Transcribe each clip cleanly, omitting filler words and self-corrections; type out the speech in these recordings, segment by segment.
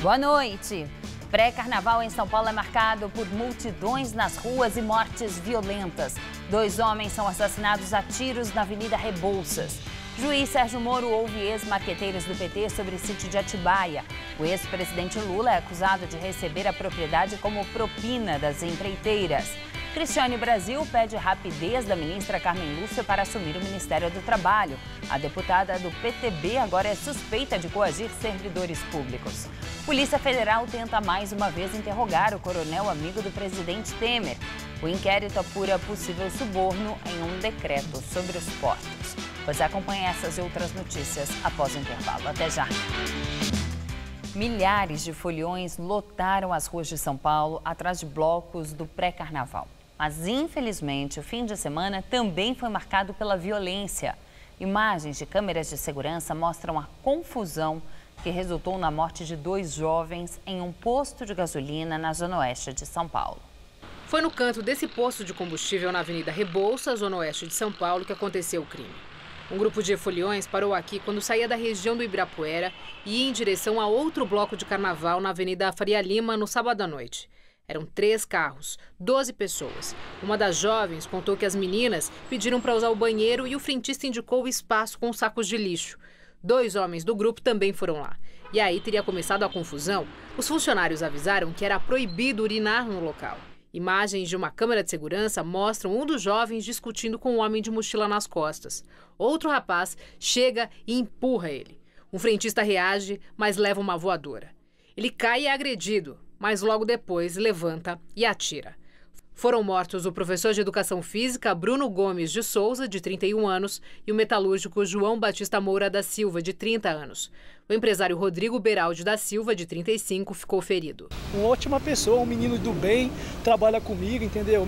Boa noite. Pré-carnaval em São Paulo é marcado por multidões nas ruas e mortes violentas. 2 homens são assassinados a tiros na Avenida Rebouças. Juiz Sérgio Moro ouve ex-marqueteiros do PT sobre o sítio de Atibaia. O ex-presidente Lula é acusado de receber a propriedade como propina das empreiteiras. Cristiane Brasil pede rapidez da ministra Carmen Lúcia para assumir o Ministério do Trabalho. A deputada do PTB agora é suspeita de coagir servidores públicos. Polícia Federal tenta mais uma vez interrogar o coronel amigo do presidente Temer. O inquérito apura possível suborno em um decreto sobre os portos. Você acompanha essas e outras notícias após o intervalo. Até já! Milhares de foliões lotaram as ruas de São Paulo atrás de blocos do pré-carnaval. Mas, infelizmente, o fim de semana também foi marcado pela violência. Imagens de câmeras de segurança mostram a confusão que resultou na morte de 2 jovens em um posto de gasolina na zona oeste de São Paulo. Foi no canto desse posto de combustível na Avenida Rebouças, zona oeste de São Paulo, que aconteceu o crime. Um grupo de foliões parou aqui quando saía da região do Ibirapuera e ia em direção a outro bloco de carnaval na Avenida Faria Lima no sábado à noite. Eram 3 carros, 12 pessoas. Uma das jovens contou que as meninas pediram para usar o banheiro e o frentista indicou o espaço com sacos de lixo. 2 homens do grupo também foram lá. E aí teria começado a confusão. Os funcionários avisaram que era proibido urinar no local. Imagens de uma câmera de segurança mostram um dos jovens discutindo com um homem de mochila nas costas. Outro rapaz chega e empurra ele. Um frentista reage, mas leva uma voadora. Ele cai e é agredido, mas logo depois levanta e atira. Foram mortos o professor de Educação Física Bruno Gomes de Souza, de 31 anos, e o metalúrgico João Batista Moura da Silva, de 30 anos. O empresário Rodrigo Beraldi da Silva, de 35, ficou ferido. Uma ótima pessoa, um menino do bem, trabalha comigo, entendeu?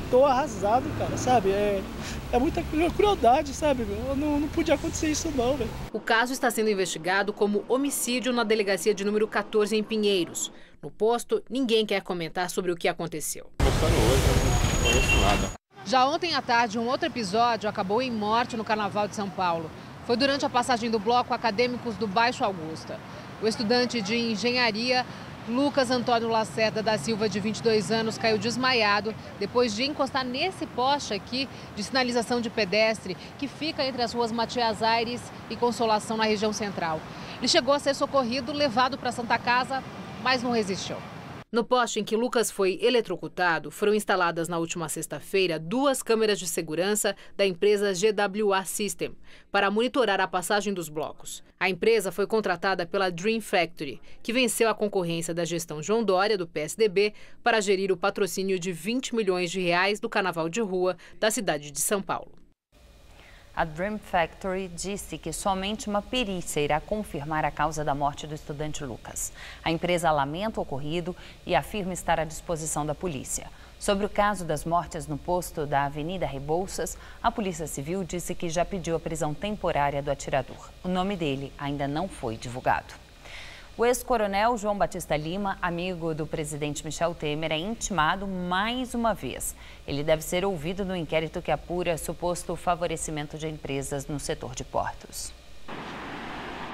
Tô arrasado, cara, sabe? É muita crueldade, sabe? Não podia acontecer isso não, velho. O caso está sendo investigado como homicídio na delegacia de número 14 em Pinheiros. No posto, ninguém quer comentar sobre o que aconteceu. Hoje, não conheço nada. Já ontem à tarde, um outro episódio acabou em morte no Carnaval de São Paulo. Foi durante a passagem do bloco Acadêmicos do Baixo Augusta. O estudante de engenharia Lucas Antônio Lacerda da Silva, de 22 anos, caiu desmaiado depois de encostar nesse poste aqui de sinalização de pedestre que fica entre as ruas Matias Aires e Consolação, na região central. Ele chegou a ser socorrido, levado para a Santa Casa, mas não resistiu. No poste em que Lucas foi eletrocutado, foram instaladas na última sexta-feira 2 câmeras de segurança da empresa GWA System para monitorar a passagem dos blocos. A empresa foi contratada pela Dream Factory, que venceu a concorrência da gestão João Dória, do PSDB, para gerir o patrocínio de R$20 milhões do Carnaval de Rua da cidade de São Paulo. A Dream Factory disse que somente uma perícia irá confirmar a causa da morte do estudante Lucas. A empresa lamenta o ocorrido e afirma estar à disposição da polícia. Sobre o caso das mortes no posto da Avenida Rebouças, a Polícia Civil disse que já pediu a prisão temporária do atirador. O nome dele ainda não foi divulgado. O ex-coronel João Batista Lima, amigo do presidente Michel Temer, é intimado mais uma vez. Ele deve ser ouvido no inquérito que apura suposto favorecimento de empresas no setor de portos.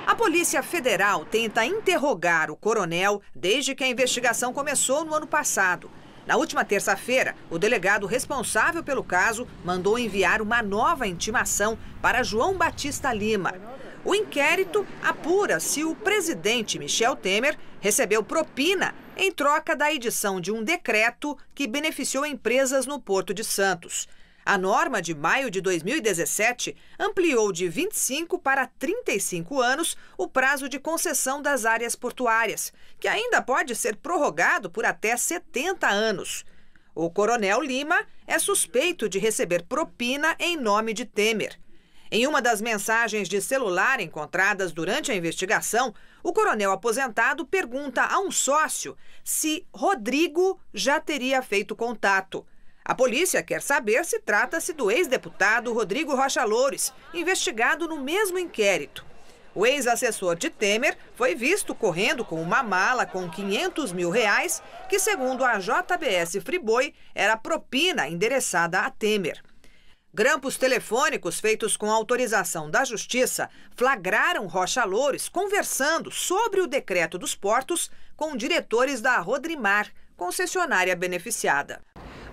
A Polícia Federal tenta interrogar o coronel desde que a investigação começou no ano passado. Na última terça-feira, o delegado responsável pelo caso mandou enviar uma nova intimação para João Batista Lima. O inquérito apura se o presidente Michel Temer recebeu propina em troca da edição de um decreto que beneficiou empresas no Porto de Santos. A norma de maio de 2017 ampliou de 25 para 35 anos o prazo de concessão das áreas portuárias, que ainda pode ser prorrogado por até 70 anos. O coronel Lima é suspeito de receber propina em nome de Temer. Em uma das mensagens de celular encontradas durante a investigação, o coronel aposentado pergunta a um sócio se Rodrigo já teria feito contato. A polícia quer saber se trata-se do ex-deputado Rodrigo Rocha Loures, investigado no mesmo inquérito. O ex-assessor de Temer foi visto correndo com uma mala com R$500 mil, que, segundo a JBS Friboi, era propina endereçada a Temer. Grampos telefônicos feitos com autorização da Justiça flagraram Rocha Loures conversando sobre o decreto dos portos com diretores da Rodrimar, concessionária beneficiada.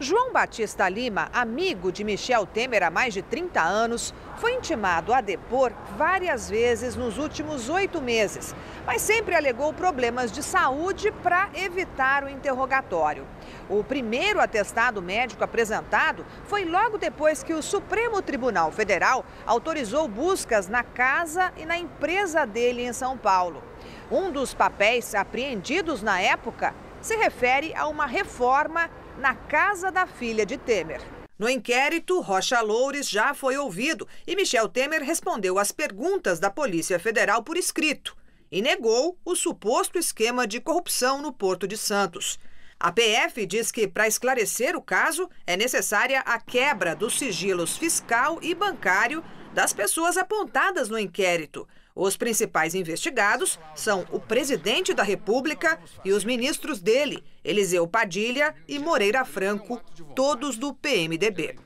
João Batista Lima, amigo de Michel Temer há mais de 30 anos, foi intimado a depor várias vezes nos últimos 8 meses, mas sempre alegou problemas de saúde para evitar o interrogatório. O primeiro atestado médico apresentado foi logo depois que o Supremo Tribunal Federal autorizou buscas na casa e na empresa dele em São Paulo. Um dos papéis apreendidos na época se refere a uma reforma na casa da filha de Temer. No inquérito, Rocha Loures já foi ouvido e Michel Temer respondeu às perguntas da Polícia Federal por escrito e negou o suposto esquema de corrupção no Porto de Santos. A PF diz que, para esclarecer o caso, é necessária a quebra dos sigilos fiscal e bancário das pessoas apontadas no inquérito. Os principais investigados são o presidente da República e os ministros dele, Eliseu Padilha e Moreira Franco, todos do PMDB.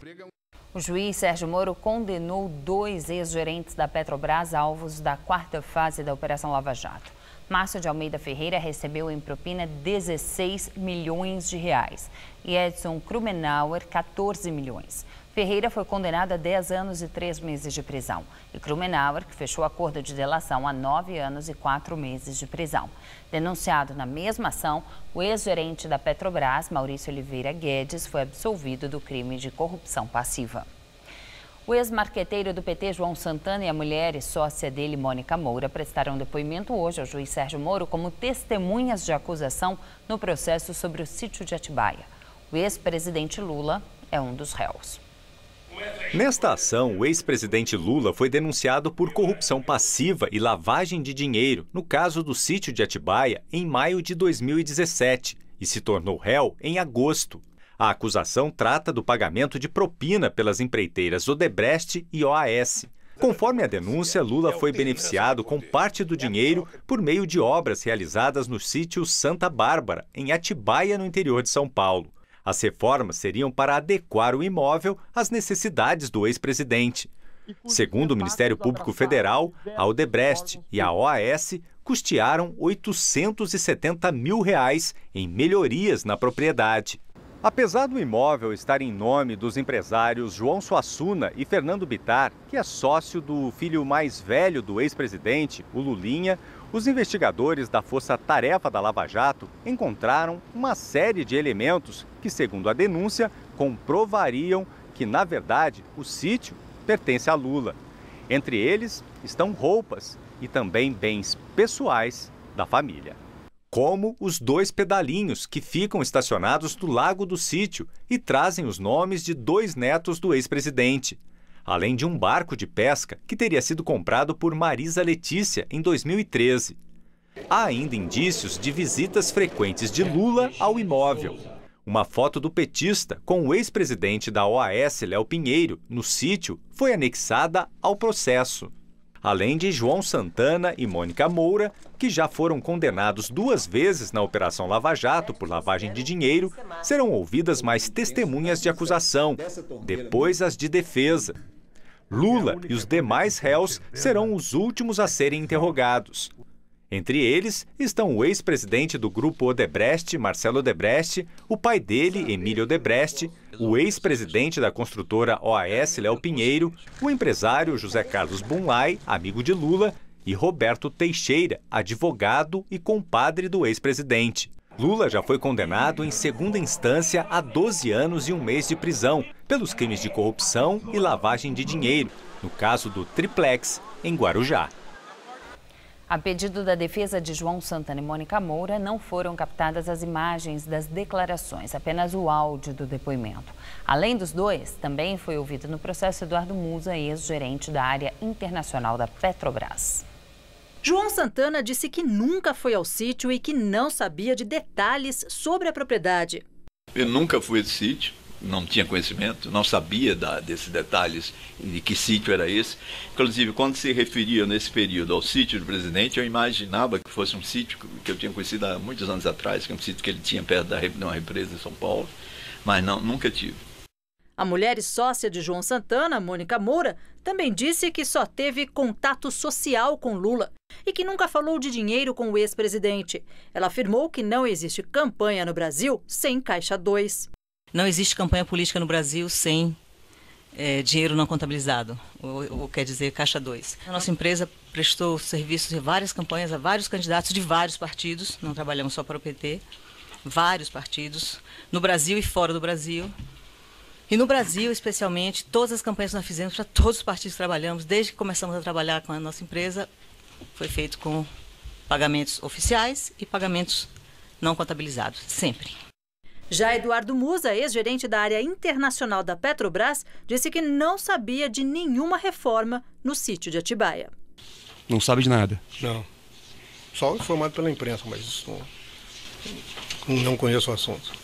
O juiz Sérgio Moro condenou 2 ex-gerentes da Petrobras alvos da 4ª fase da Operação Lava Jato. Márcio de Almeida Ferreira recebeu em propina 16 milhões de reais e Edson Krumenauer 14 milhões. Ferreira foi condenado a 10 anos e 3 meses de prisão e Krumenauer, que fechou acordo de delação, a 9 anos e 4 meses de prisão. Denunciado na mesma ação, o ex-gerente da Petrobras, Maurício Oliveira Guedes, foi absolvido do crime de corrupção passiva. O ex-marqueteiro do PT, João Santana, e a mulher e sócia dele, Mônica Moura, prestaram depoimento hoje ao juiz Sérgio Moro como testemunhas de acusação no processo sobre o sítio de Atibaia. O ex-presidente Lula é um dos réus. Nesta ação, o ex-presidente Lula foi denunciado por corrupção passiva e lavagem de dinheiro no caso do sítio de Atibaia em maio de 2017 e se tornou réu em agosto. A acusação trata do pagamento de propina pelas empreiteiras Odebrecht e OAS. Conforme a denúncia, Lula foi beneficiado com parte do dinheiro por meio de obras realizadas no sítio Santa Bárbara, em Atibaia, no interior de São Paulo. As reformas seriam para adequar o imóvel às necessidades do ex-presidente. Segundo o Ministério Público Federal, a Odebrecht e a OAS custearam R$ 870 mil em melhorias na propriedade. Apesar do imóvel estar em nome dos empresários João Suassuna e Fernando Bittar, que é sócio do filho mais velho do ex-presidente, o Lulinha, os investigadores da Força Tarefa da Lava Jato encontraram uma série de elementos que, segundo a denúncia, comprovariam que, na verdade, o sítio pertence a Lula. Entre eles estão roupas e também bens pessoais da família, como os 2 pedalinhos que ficam estacionados do lago do sítio e trazem os nomes de 2 netos do ex-presidente, além de um barco de pesca que teria sido comprado por Marisa Letícia em 2013. Há ainda indícios de visitas frequentes de Lula ao imóvel. Uma foto do petista com o ex-presidente da OAS, Léo Pinheiro, no sítio, foi anexada ao processo. Além de João Santana e Mônica Moura, que já foram condenados 2 vezes na Operação Lava Jato por lavagem de dinheiro, serão ouvidas mais testemunhas de acusação, depois as de defesa. Lula e os demais réus serão os últimos a serem interrogados. Entre eles estão o ex-presidente do grupo Odebrecht, Marcelo Odebrecht, o pai dele, Emílio Odebrecht, o ex-presidente da construtora OAS, Léo Pinheiro, o empresário José Carlos Bunlai, amigo de Lula, e Roberto Teixeira, advogado e compadre do ex-presidente. Lula já foi condenado em segunda instância a 12 anos e 1 mês de prisão pelos crimes de corrupção e lavagem de dinheiro, no caso do Triplex, em Guarujá. A pedido da defesa de João Santana e Mônica Moura, não foram captadas as imagens das declarações, apenas o áudio do depoimento. Além dos 2, também foi ouvido no processo Eduardo Musa, ex-gerente da área internacional da Petrobras. João Santana disse que nunca foi ao sítio e que não sabia de detalhes sobre a propriedade. Eu nunca fui ao sítio, não tinha conhecimento, não sabia desses detalhes de que sítio era esse. Inclusive, quando se referia nesse período ao sítio do presidente, eu imaginava que fosse um sítio que eu tinha conhecido há muitos anos atrás, que é um sítio que ele tinha perto de uma represa em São Paulo, mas não, nunca tive. A mulher e sócia de João Santana, Mônica Moura, também disse que só teve contato social com Lula e que nunca falou de dinheiro com o ex-presidente. Ela afirmou que não existe campanha no Brasil sem Caixa 2. Não existe campanha política no Brasil sem dinheiro não contabilizado, ou quer dizer, Caixa 2. A nossa empresa prestou serviços em várias campanhas a vários candidatos de vários partidos, não trabalhamos só para o PT, vários partidos, no Brasil e fora do Brasil. E no Brasil, especialmente, todas as campanhas que nós fizemos para todos os partidos que trabalhamos, desde que começamos a trabalhar com a nossa empresa, foi feito com pagamentos oficiais e pagamentos não contabilizados, sempre. Já Eduardo Musa, ex-gerente da área internacional da Petrobras, disse que não sabia de nenhuma reforma no sítio de Atibaia. Não sabe de nada? Não. Só informado pela imprensa, mas não conheço o assunto.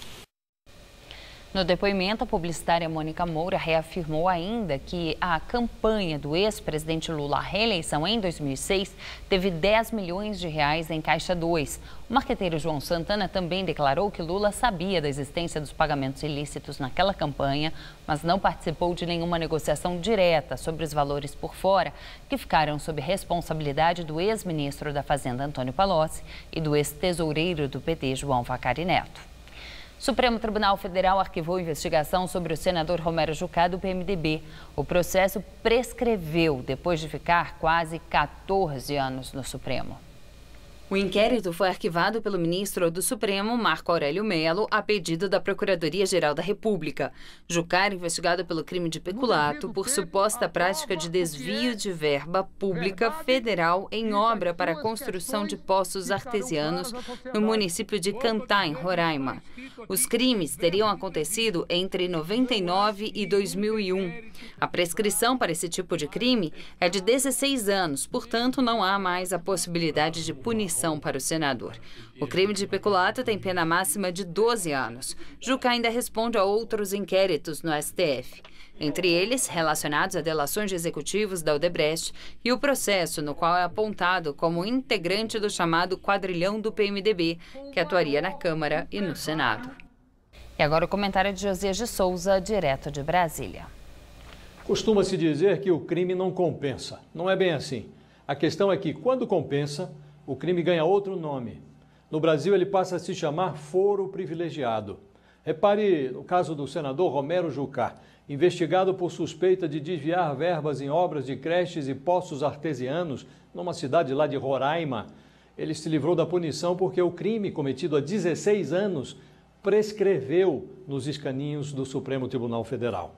No depoimento, a publicitária Mônica Moura reafirmou ainda que a campanha do ex-presidente Lula à reeleição em 2006 teve 10 milhões de reais em Caixa 2. O marqueteiro João Santana também declarou que Lula sabia da existência dos pagamentos ilícitos naquela campanha, mas não participou de nenhuma negociação direta sobre os valores por fora, que ficaram sob responsabilidade do ex-ministro da Fazenda Antônio Palocci e do ex-tesoureiro do PT João Vacari Neto. Supremo Tribunal Federal arquivou investigação sobre o senador Romero Jucá, do PMDB. O processo prescreveu depois de ficar quase 14 anos no Supremo. O inquérito foi arquivado pelo ministro do Supremo, Marco Aurélio Mello, a pedido da Procuradoria-Geral da República. Jucá era investigado pelo crime de peculato por suposta prática de desvio de verba pública federal em obra para a construção de poços artesianos no município de Cantá, em Roraima. Os crimes teriam acontecido entre 99 e 2001. A prescrição para esse tipo de crime é de 16 anos, portanto, não há mais a possibilidade de punição para o senador. O crime de peculato tem pena máxima de 12 anos. Jucá ainda responde a outros inquéritos no STF, entre eles relacionados a delações de executivos da Odebrecht e o processo no qual é apontado como integrante do chamado quadrilhão do PMDB, que atuaria na Câmara e no Senado. E agora o comentário de Josias de Souza, direto de Brasília. Costuma-se dizer que o crime não compensa. Não é bem assim. A questão é que, quando compensa, o crime ganha outro nome. No Brasil, ele passa a se chamar foro privilegiado. Repare no caso do senador Romero Jucá, investigado por suspeita de desviar verbas em obras de creches e poços artesianos numa cidade lá de Roraima. Ele se livrou da punição porque o crime, cometido há 16 anos, prescreveu nos escaninhos do Supremo Tribunal Federal.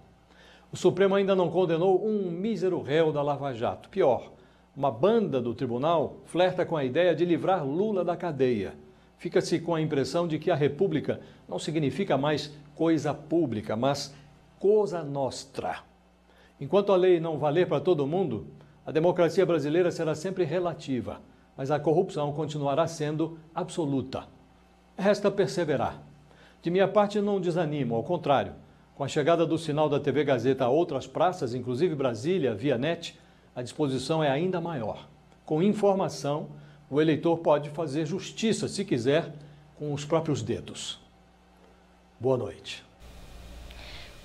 O Supremo ainda não condenou um mísero réu da Lava Jato. Pior, uma banda do tribunal flerta com a ideia de livrar Lula da cadeia. Fica-se com a impressão de que a República não significa mais coisa pública, mas cosa nostra. Enquanto a lei não valer para todo mundo, a democracia brasileira será sempre relativa, mas a corrupção continuará sendo absoluta. Resta perseverar. De minha parte, não desanimo, ao contrário. Com a chegada do sinal da TV Gazeta a outras praças, inclusive Brasília, via net, a disposição é ainda maior. Com informação, o eleitor pode fazer justiça, se quiser, com os próprios dedos. Boa noite.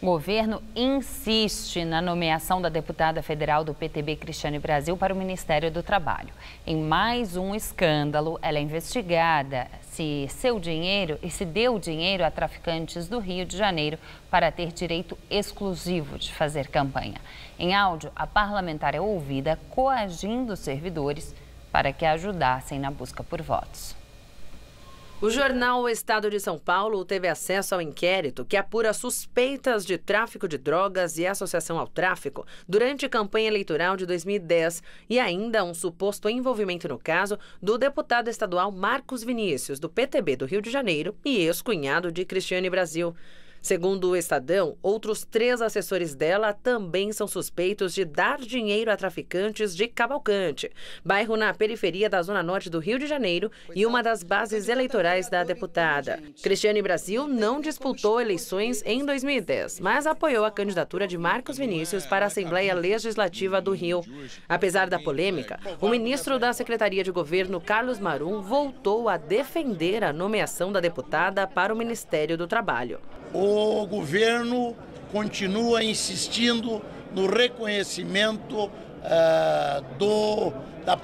O governo insiste na nomeação da deputada federal do PTB, Cristiane Brasil, para o Ministério do Trabalho. Em mais um escândalo, ela é investigada se deu dinheiro a traficantes do Rio de Janeiro para ter direito exclusivo de fazer campanha. Em áudio, a parlamentar é ouvida coagindo os servidores para que a ajudassem na busca por votos. O jornal O Estado de São Paulo teve acesso ao inquérito que apura suspeitas de tráfico de drogas e associação ao tráfico durante a campanha eleitoral de 2010 e ainda um suposto envolvimento no caso do deputado estadual Marcos Vinícius, do PTB do Rio de Janeiro e ex-cunhado de Cristiane Brasil. Segundo o Estadão, outros 3 assessores dela também são suspeitos de dar dinheiro a traficantes de Cavalcante, bairro na periferia da Zona Norte do Rio de Janeiro e uma das bases eleitorais da deputada. Cristiane Brasil não disputou eleições em 2010, mas apoiou a candidatura de Marcos Vinícius para a Assembleia Legislativa do Rio. Apesar da polêmica, o ministro da Secretaria de Governo, Carlos Marum, voltou a defender a nomeação da deputada para o Ministério do Trabalho. O governo continua insistindo no reconhecimento da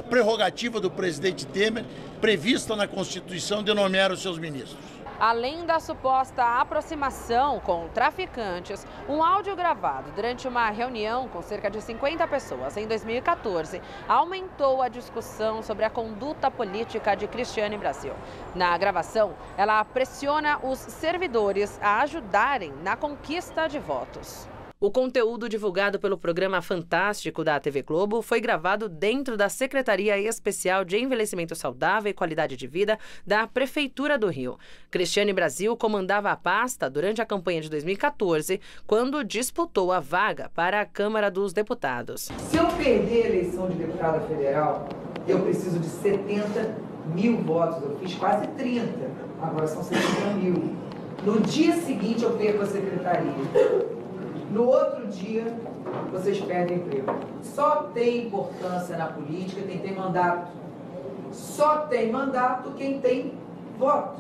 prerrogativa do presidente Temer, prevista na Constituição, de nomear os seus ministros. Além da suposta aproximação com traficantes, um áudio gravado durante uma reunião com cerca de 50 pessoas em 2014 aumentou a discussão sobre a conduta política de Cristiane Brasil. Na gravação, ela pressiona os servidores a ajudarem na conquista de votos. O conteúdo divulgado pelo programa Fantástico da TV Globo foi gravado dentro da Secretaria Especial de Envelhecimento Saudável e Qualidade de Vida da Prefeitura do Rio. Cristiane Brasil comandava a pasta durante a campanha de 2014, quando disputou a vaga para a Câmara dos Deputados. Se eu perder a eleição de deputada federal, eu preciso de 70 mil votos. Eu fiz quase 30, agora são 70 mil. No dia seguinte eu perco a secretaria. No outro dia, vocês perdem emprego. Só tem importância na política quem tem mandato. Só tem mandato quem tem voto.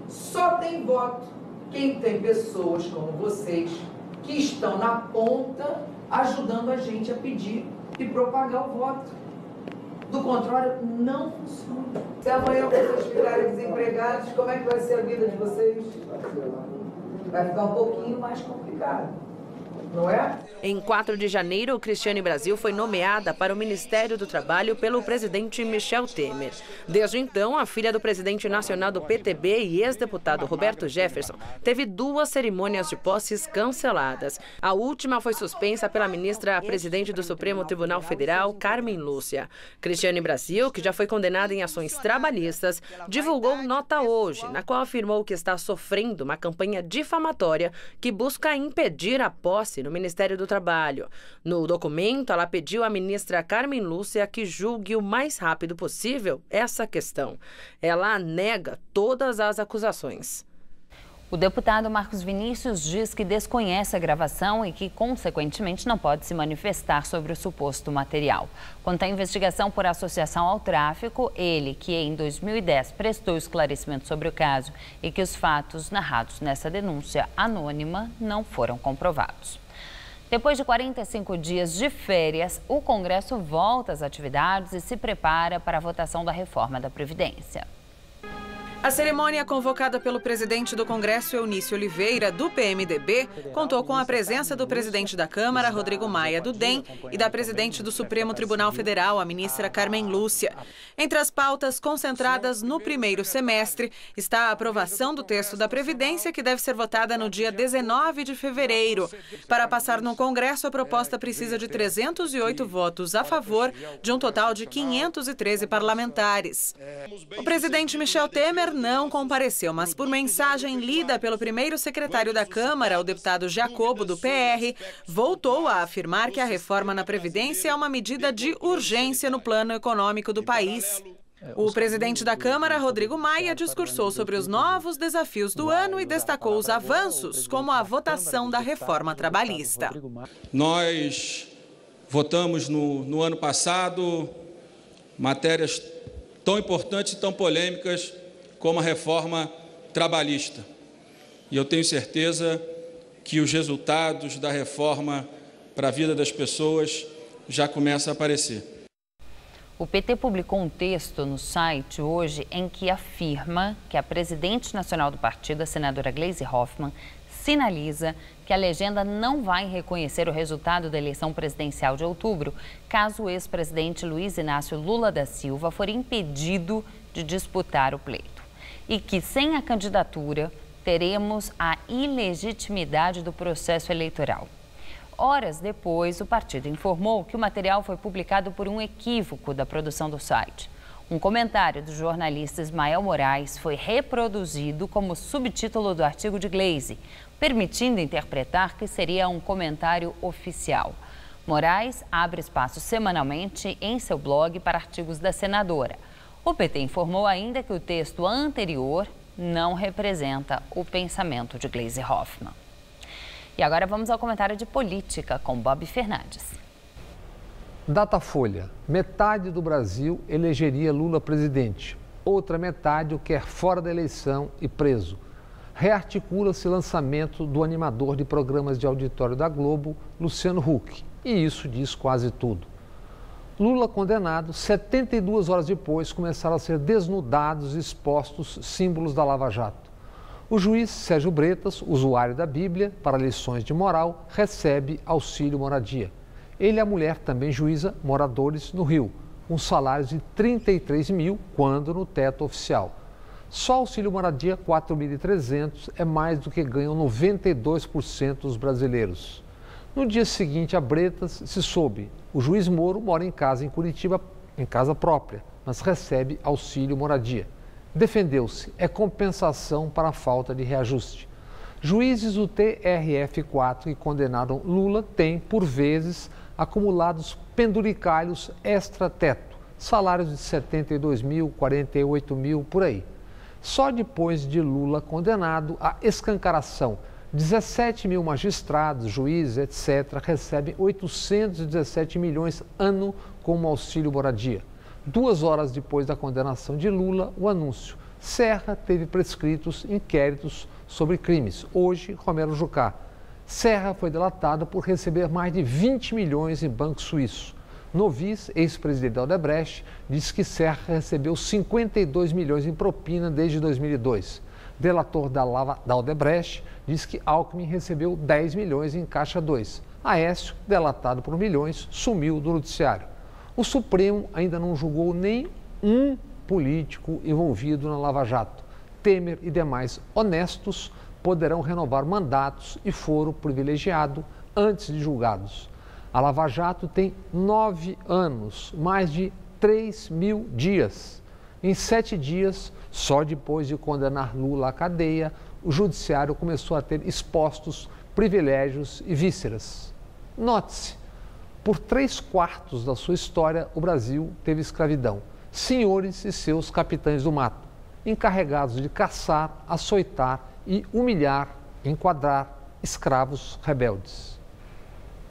Só tem voto quem tem pessoas como vocês que estão na ponta ajudando a gente a pedir e propagar o voto. Do contrário, não funciona. Se amanhã vocês ficarem desempregados, como é que vai ser a vida de vocês? Vai ficar um pouquinho mais complicado. Não é? Em 4 de janeiro, Cristiane Brasil foi nomeada para o Ministério do Trabalho pelo presidente Michel Temer. Desde então, a filha do presidente nacional do PTB e ex-deputado Roberto Jefferson teve 2 cerimônias de posses canceladas. A última foi suspensa pela ministra presidente do Supremo Tribunal Federal, Carmen Lúcia. Cristiane Brasil, que já foi condenada em ações trabalhistas, divulgou nota hoje, na qual afirmou que está sofrendo uma campanha difamatória que busca impedir a posse no Ministério do Trabalho. No documento, ela pediu à ministra Carmen Lúcia que julgue o mais rápido possível essa questão. Ela nega todas as acusações. O deputado Marcos Vinícius diz que desconhece a gravação e que, consequentemente, não pode se manifestar sobre o suposto material. Quanto à investigação por associação ao tráfico, ele, que em 2010 prestou esclarecimento sobre o caso e que os fatos narrados nessa denúncia anônima não foram comprovados. Depois de 45 dias de férias, o Congresso volta às atividades e se prepara para a votação da reforma da Previdência. A cerimônia convocada pelo presidente do Congresso, Eunício Oliveira, do PMDB, contou com a presença do presidente da Câmara, Rodrigo Maia, do DEM, e da presidente do Supremo Tribunal Federal, a ministra Carmen Lúcia. Entre as pautas concentradas no primeiro semestre está a aprovação do texto da Previdência, que deve ser votada no dia 19 de fevereiro. Para passar no Congresso, a proposta precisa de 308 votos a favor, de um total de 513 parlamentares. O presidente Michel Temer não compareceu, mas por mensagem lida pelo primeiro secretário da Câmara, o deputado Jacobo, do PR, voltou a afirmar que a reforma na Previdência é uma medida de urgência no plano econômico do país. O presidente da Câmara, Rodrigo Maia, discursou sobre os novos desafios do ano e destacou os avanços, como a votação da reforma trabalhista. Nós votamos no ano passado matérias tão importantes e tão polêmicas como a reforma trabalhista. E eu tenho certeza que os resultados da reforma para a vida das pessoas já começam a aparecer. O PT publicou um texto no site hoje em que afirma que a presidente nacional do partido, a senadora Gleisi Hoffmann, sinaliza que a legenda não vai reconhecer o resultado da eleição presidencial de outubro, caso o ex-presidente Luiz Inácio Lula da Silva for impedido de disputar o pleito. E que, sem a candidatura, teremos a ilegitimidade do processo eleitoral. Horas depois, o partido informou que o material foi publicado por um equívoco da produção do site. Um comentário do jornalista Ismael Moraes foi reproduzido como subtítulo do artigo de Gleisi, permitindo interpretar que seria um comentário oficial. Moraes abre espaço semanalmente em seu blog para artigos da senadora. O PT informou ainda que o texto anterior não representa o pensamento de Gleisi Hoffmann. E agora vamos ao comentário de política com Bob Fernandes. Datafolha: metade do Brasil elegeria Lula presidente. Outra metade o quer fora da eleição e preso. rearticula-se o lançamento do animador de programas de auditório da Globo, Luciano Huck. E isso diz quase tudo. Lula condenado, 72 horas depois começaram a ser desnudados e expostos símbolos da Lava Jato. O juiz Sérgio Bretas, usuário da Bíblia para lições de moral, recebe auxílio moradia. Ele e a mulher, também juíza, moradores no Rio, com salários de 33 mil, quando no teto oficial. Só auxílio moradia, 4.300, é mais do que ganham 92% dos brasileiros. No dia seguinte a Bretas, se soube, o juiz Moro mora em casa em Curitiba, em casa própria, mas recebe auxílio moradia. Defendeu-se, é compensação para a falta de reajuste. Juízes do TRF4 que condenaram Lula têm, por vezes, acumulados penduricalhos extra-teto, salários de 72 mil, 48 mil, por aí. Só depois de Lula condenado, a escancaração, 17 mil magistrados, juízes, etc., recebem 817 milhões ano como auxílio moradia. 2 horas depois da condenação de Lula, o anúncio. Serra teve prescritos inquéritos sobre crimes. Hoje, Romero Jucá. Serra foi delatado por receber mais de 20 milhões em banco suíço. Novis, ex-presidente da Odebrecht, disse que Serra recebeu 52 milhões em propina desde 2002. Delator da Odebrecht diz que Alckmin recebeu 10 milhões em Caixa 2. Aécio, delatado por milhões, sumiu do noticiário. O Supremo ainda não julgou nem um político envolvido na Lava Jato. Temer e demais honestos poderão renovar mandatos e foro privilegiado antes de julgados. A Lava Jato tem 9 anos, mais de 3 mil dias. Em 7 dias, só depois de condenar Lula à cadeia, o judiciário começou a ter expostos privilégios e vísceras. Note-se, por 3/4 da sua história, o Brasil teve escravidão. Senhores e seus capitães do mato, encarregados de caçar, açoitar e humilhar, enquadrar escravos rebeldes.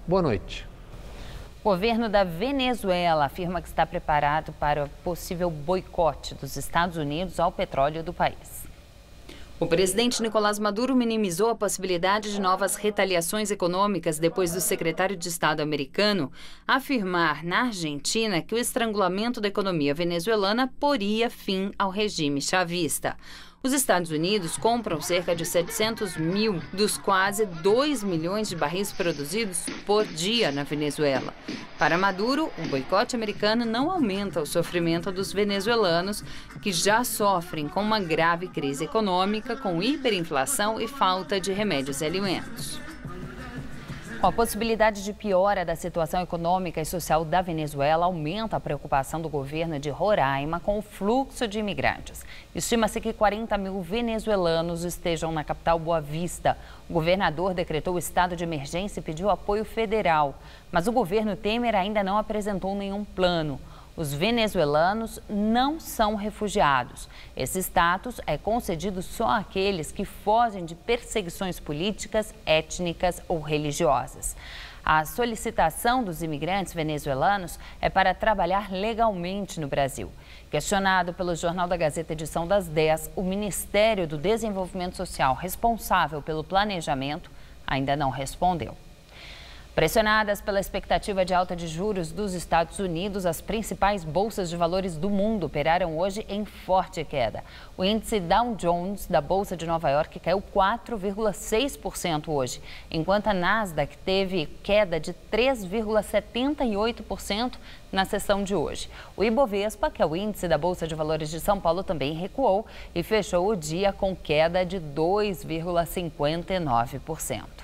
Boa noite. O governo da Venezuela afirma que está preparado para o possível boicote dos Estados Unidos ao petróleo do país. O presidente Nicolás Maduro minimizou a possibilidade de novas retaliações econômicas depois do secretário de Estado americano afirmar na Argentina que o estrangulamento da economia venezuelana poria fim ao regime chavista. Os Estados Unidos compram cerca de 700 mil dos quase 2 milhões de barris produzidos por dia na Venezuela. Para Maduro, o boicote americano não aumenta o sofrimento dos venezuelanos, que já sofrem com uma grave crise econômica, com hiperinflação e falta de remédios e alimentos. Com a possibilidade de piora da situação econômica e social da Venezuela, aumenta a preocupação do governo de Roraima com o fluxo de imigrantes. Estima-se que 40 mil venezuelanos estejam na capital Boa Vista. O governador decretou o estado de emergência e pediu apoio federal, mas o governo Temer ainda não apresentou nenhum plano. Os venezuelanos não são refugiados. Esse status é concedido só àqueles que fogem de perseguições políticas, étnicas ou religiosas. A solicitação dos imigrantes venezuelanos é para trabalhar legalmente no Brasil. Questionado pelo Jornal da Gazeta, edição das 10, o Ministério do Desenvolvimento Social, responsável pelo planejamento, ainda não respondeu. Pressionadas pela expectativa de alta de juros dos Estados Unidos, as principais bolsas de valores do mundo operaram hoje em forte queda. O índice Dow Jones da Bolsa de Nova York caiu 4,6% hoje, enquanto a Nasdaq teve queda de 3,78% na sessão de hoje. O Ibovespa, que é o índice da Bolsa de Valores de São Paulo, também recuou e fechou o dia com queda de 2,59%.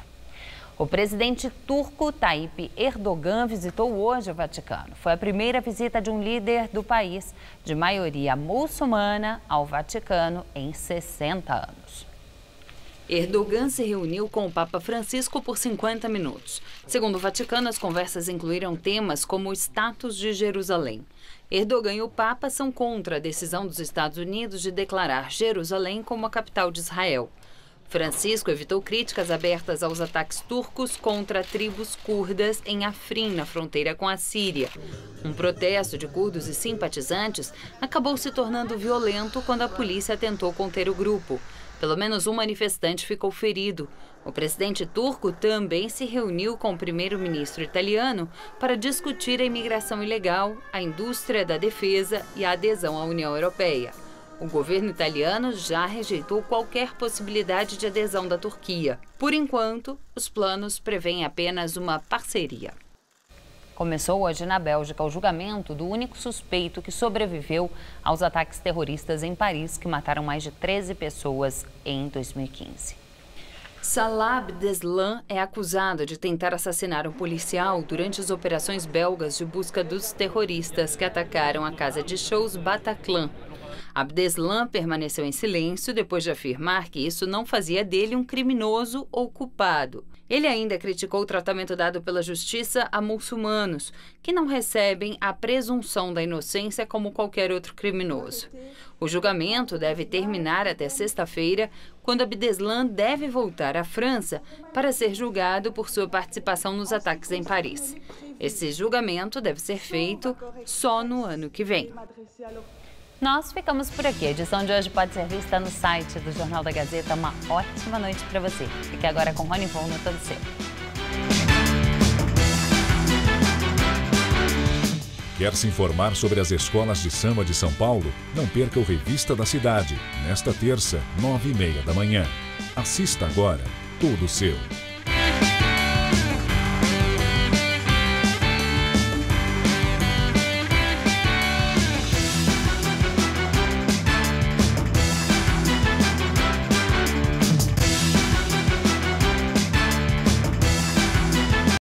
O presidente turco Tayyip Erdogan visitou hoje o Vaticano. Foi a primeira visita de um líder do país de maioria muçulmana ao Vaticano em 60 anos. Erdogan se reuniu com o Papa Francisco por 50 minutos. Segundo o Vaticano, as conversas incluíram temas como o status de Jerusalém. Erdogan e o Papa são contra a decisão dos Estados Unidos de declarar Jerusalém como a capital de Israel. Francisco evitou críticas abertas aos ataques turcos contra tribos curdas em Afrin, na fronteira com a Síria. Um protesto de curdos e simpatizantes acabou se tornando violento quando a polícia tentou conter o grupo. Pelo menos um manifestante ficou ferido. O presidente turco também se reuniu com o primeiro-ministro italiano para discutir a imigração ilegal, a indústria da defesa e a adesão à União Europeia. O governo italiano já rejeitou qualquer possibilidade de adesão da Turquia. Por enquanto, os planos prevêem apenas uma parceria. Começou hoje na Bélgica o julgamento do único suspeito que sobreviveu aos ataques terroristas em Paris, que mataram mais de 13 pessoas em 2015. Salah Abdeslam é acusado de tentar assassinar um policial durante as operações belgas de busca dos terroristas que atacaram a casa de shows Bataclan. Abdeslam permaneceu em silêncio depois de afirmar que isso não fazia dele um criminoso ou culpado. Ele ainda criticou o tratamento dado pela justiça a muçulmanos, que não recebem a presunção da inocência como qualquer outro criminoso. O julgamento deve terminar até sexta-feira, quando Abdeslam deve voltar à França para ser julgado por sua participação nos ataques em Paris. Esse julgamento deve ser feito só no ano que vem. Nós ficamos por aqui. A edição de hoje pode ser vista no site do Jornal da Gazeta. Uma ótima noite para você. Fique agora com Rony Von no Todo Seu. Quer se informar sobre as escolas de samba de São Paulo? Não perca o Revista da Cidade, nesta terça, 9h30 da manhã. Assista agora, Todo Seu.